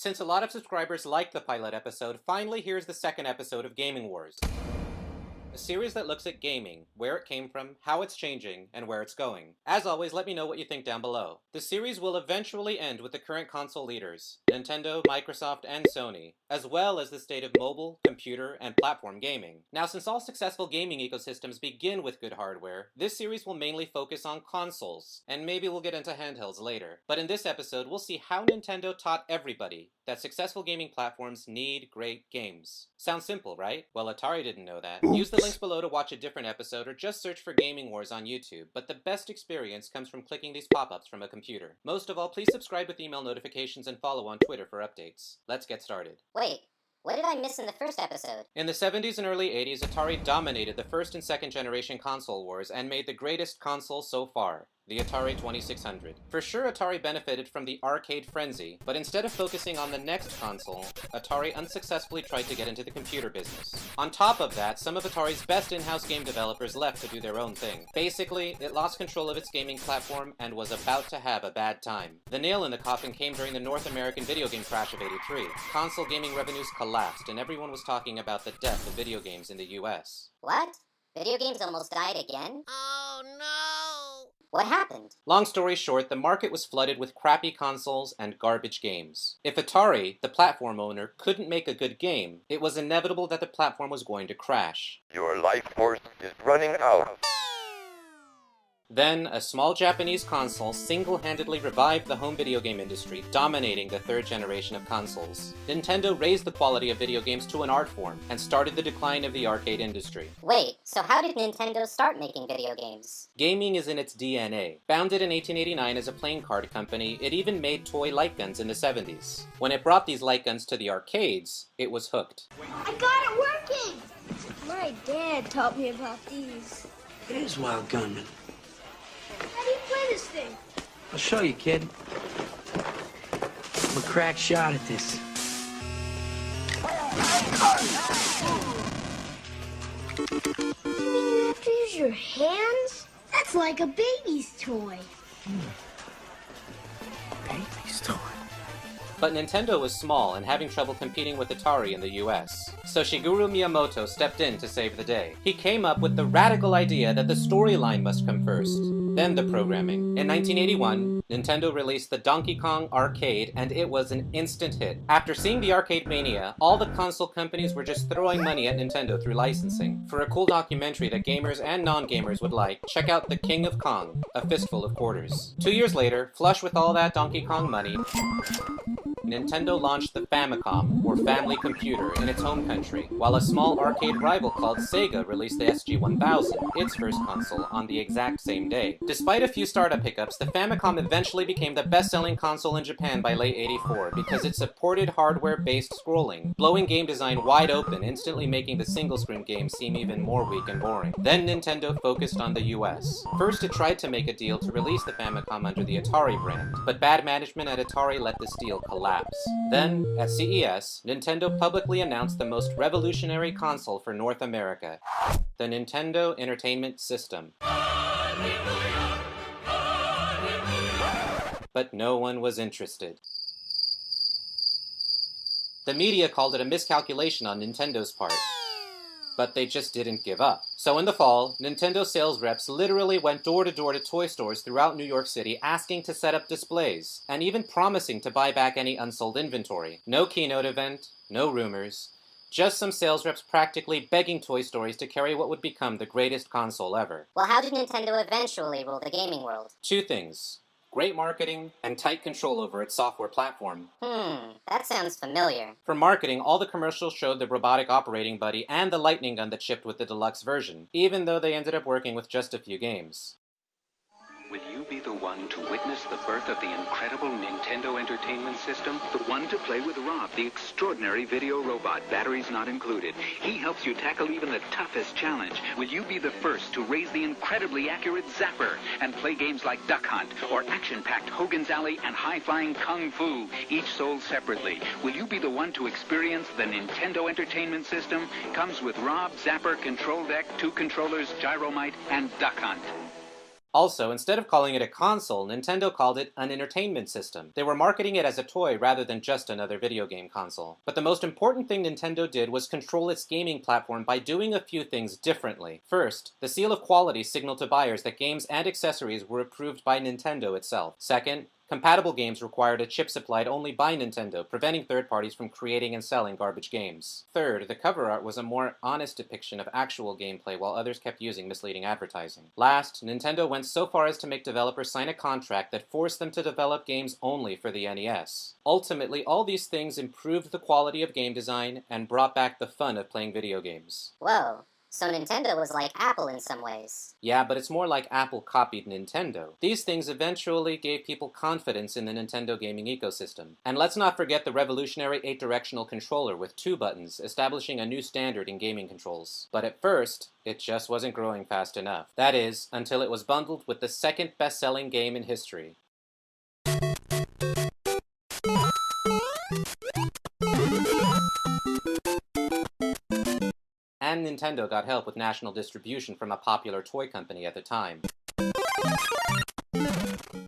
Since a lot of subscribers liked the pilot episode, finally here's the second episode of Gaming Wars. A series that looks at gaming, where it came from, how it's changing, and where it's going. As always, let me know what you think down below. The series will eventually end with the current console leaders, Nintendo, Microsoft, and Sony, as well as the state of mobile, computer, and platform gaming. Now, since all successful gaming ecosystems begin with good hardware, this series will mainly focus on consoles, and maybe we'll get into handhelds later. But in this episode, we'll see how Nintendo taught everybody that successful gaming platforms need great games. Sounds simple, right? Well, Atari didn't know that. Use the links below to watch a different episode or just search for Gaming Wars on YouTube, but the best experience comes from clicking these pop-ups from a computer. Most of all, please subscribe with email notifications and follow on Twitter for updates. Let's get started. Wait, what did I miss in the first episode? In the 70s and early 80s, Atari dominated the first and second generation console wars and made the greatest console so far, the Atari 2600. For sure, Atari benefited from the arcade frenzy, but instead of focusing on the next console, Atari unsuccessfully tried to get into the computer business. On top of that, some of Atari's best in-house game developers left to do their own thing. Basically, it lost control of its gaming platform and was about to have a bad time. The nail in the coffin came during the North American video game crash of '83. Console gaming revenues collapsed, and everyone was talking about the death of video games in the US. What? Video games almost died again? Oh no! What happened? Long story short, the market was flooded with crappy consoles and garbage games. If Atari, the platform owner, couldn't make a good game, it was inevitable that the platform was going to crash. Your life force is running out. Then, a small Japanese console single-handedly revived the home video game industry, dominating the third generation of consoles. Nintendo raised the quality of video games to an art form, and started the decline of the arcade industry. Wait, so how did Nintendo start making video games? Gaming is in its DNA. Founded in 1889 as a playing card company, it even made toy light guns in the 70s. When it brought these light guns to the arcades, it was hooked. I got it working! My dad taught me about these. Here's Wild Gunman. How do you play this thing? I'll show you, kid. I'm a crack shot at this. You mean you have to use your hands? That's like a baby's toy. Baby's toy. But Nintendo was small and having trouble competing with Atari in the US. So Shigeru Miyamoto stepped in to save the day. He came up with the radical idea that the storyline must come first, then the programming. In 1981, Nintendo released the Donkey Kong Arcade, and it was an instant hit. After seeing the arcade mania, all the console companies were just throwing money at Nintendo through licensing. For a cool documentary that gamers and non-gamers would like, check out The King of Kong, A Fistful of Quarters. 2 years later, flush with all that Donkey Kong money, Nintendo launched the Famicom, or Family Computer, in its home country, while a small arcade rival called Sega released the SG-1000, its first console, on the exact same day. Despite a few startup hiccups, the Famicom eventually became the best-selling console in Japan by late '84 because it supported hardware-based scrolling, blowing game design wide open, instantly making the single-screen game seem even more weak and boring. Then Nintendo focused on the US. First, it tried to make a deal to release the Famicom under the Atari brand, but bad management at Atari let this deal collapse. Then, at CES, Nintendo publicly announced the most revolutionary console for North America, the Nintendo Entertainment System. But no one was interested. The media called it a miscalculation on Nintendo's part, but they just didn't give up. So in the fall, Nintendo sales reps literally went door to door to toy stores throughout New York City asking to set up displays, and even promising to buy back any unsold inventory. No keynote event, no rumors, just some sales reps practically begging toy stores to carry what would become the greatest console ever. Well, how did Nintendo eventually rule the gaming world? Two things: great marketing and tight control over its software platform. That sounds familiar. For marketing, all the commercials showed the robotic operating buddy and the lightning gun that shipped with the deluxe version, even though they ended up working with just a few games. Will you be the one to witness the birth of the incredible Nintendo Entertainment System? The one to play with Rob, the extraordinary video robot, batteries not included. He helps you tackle even the toughest challenge. Will you be the first to raise the incredibly accurate Zapper and play games like Duck Hunt or action-packed Hogan's Alley and high-flying Kung Fu, each sold separately? Will you be the one to experience the Nintendo Entertainment System? Comes with Rob, Zapper, Control Deck, 2 controllers, Gyromite, and Duck Hunt. Also, instead of calling it a console, Nintendo called it an entertainment system. They were marketing it as a toy rather than just another video game console. But the most important thing Nintendo did was control its gaming platform by doing a few things differently. First, the seal of quality signaled to buyers that games and accessories were approved by Nintendo itself. Second, compatible games required a chip supplied only by Nintendo, preventing third parties from creating and selling garbage games. Third, the cover art was a more honest depiction of actual gameplay while others kept using misleading advertising. Last, Nintendo went so far as to make developers sign a contract that forced them to develop games only for the NES. Ultimately, all these things improved the quality of game design and brought back the fun of playing video games. Whoa. So Nintendo was like Apple in some ways. Yeah, but it's more like Apple copied Nintendo. These things eventually gave people confidence in the Nintendo gaming ecosystem. And let's not forget the revolutionary 8-directional controller with 2 buttons, establishing a new standard in gaming controls. But at first, it just wasn't growing fast enough. That is, until it was bundled with the second best-selling game in history. And Nintendo got help with national distribution from a popular toy company at the time.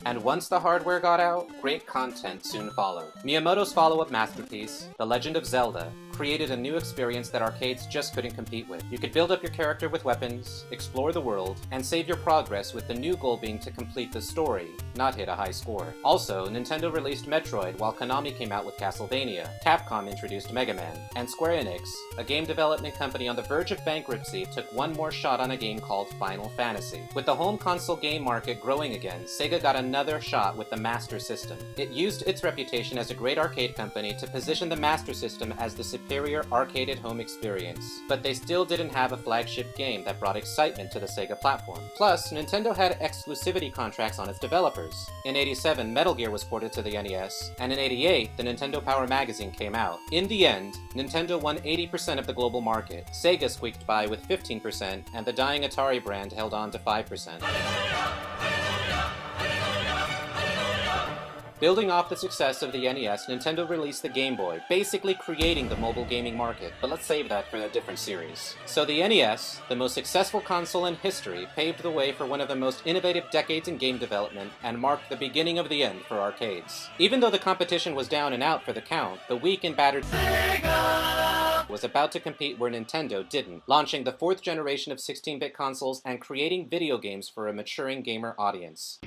And once the hardware got out, great content soon followed. Miyamoto's follow-up masterpiece, The Legend of Zelda, created a new experience that arcades just couldn't compete with. You could build up your character with weapons, explore the world, and save your progress with the new goal being to complete the story, not hit a high score. Also, Nintendo released Metroid while Konami came out with Castlevania, Capcom introduced Mega Man, and Square Enix, a game development company on the verge of bankruptcy, took one more shot on a game called Final Fantasy. With the home console game market growing again, Sega got another shot with the Master System. It used its reputation as a great arcade company to position the Master System as the superior arcade at-home experience, but they still didn't have a flagship game that brought excitement to the Sega platform. Plus, Nintendo had exclusivity contracts on its developers. In '87, Metal Gear was ported to the NES, and in '88, the Nintendo Power magazine came out. In the end, Nintendo won 80% of the global market, Sega squeaked by with 15%, and the dying Atari brand held on to 5%. Building off the success of the NES, Nintendo released the Game Boy, basically creating the mobile gaming market, but let's save that for a different series. So the NES, the most successful console in history, paved the way for one of the most innovative decades in game development and marked the beginning of the end for arcades. Even though the competition was down and out for the count, the weak and battered Sega was about to compete where Nintendo didn't, launching the 4th generation of 16-bit consoles and creating video games for a maturing gamer audience.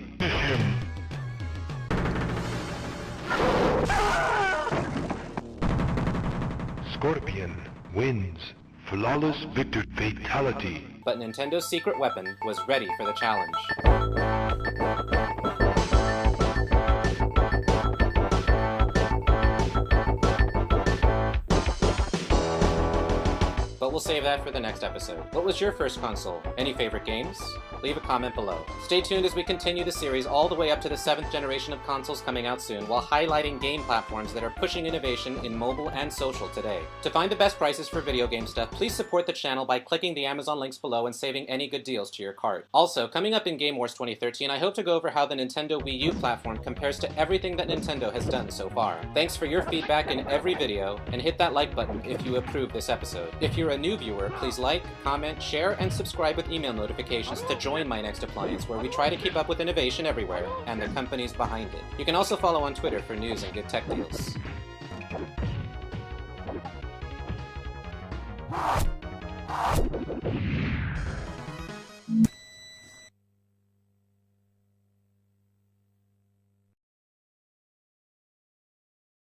Scorpion wins. Flawless victory fatality. But Nintendo's secret weapon was ready for the challenge. But we'll save that for the next episode. What was your first console? Any favorite games? Leave a comment below. Stay tuned as we continue the series all the way up to the 7th generation of consoles coming out soon, while highlighting game platforms that are pushing innovation in mobile and social today. To find the best prices for video game stuff, please support the channel by clicking the Amazon links below and saving any good deals to your cart. Also, coming up in Game Wars 2013, I hope to go over how the Nintendo Wii U platform compares to everything that Nintendo has done so far. Thanks for your feedback in every video, and hit that like button if you approve this episode. If you're a new viewer, please like, comment, share, and subscribe with email notifications to join My Next Appliance, where we try to keep up with innovation everywhere and the companies behind it. You can also follow on Twitter for news and good tech deals.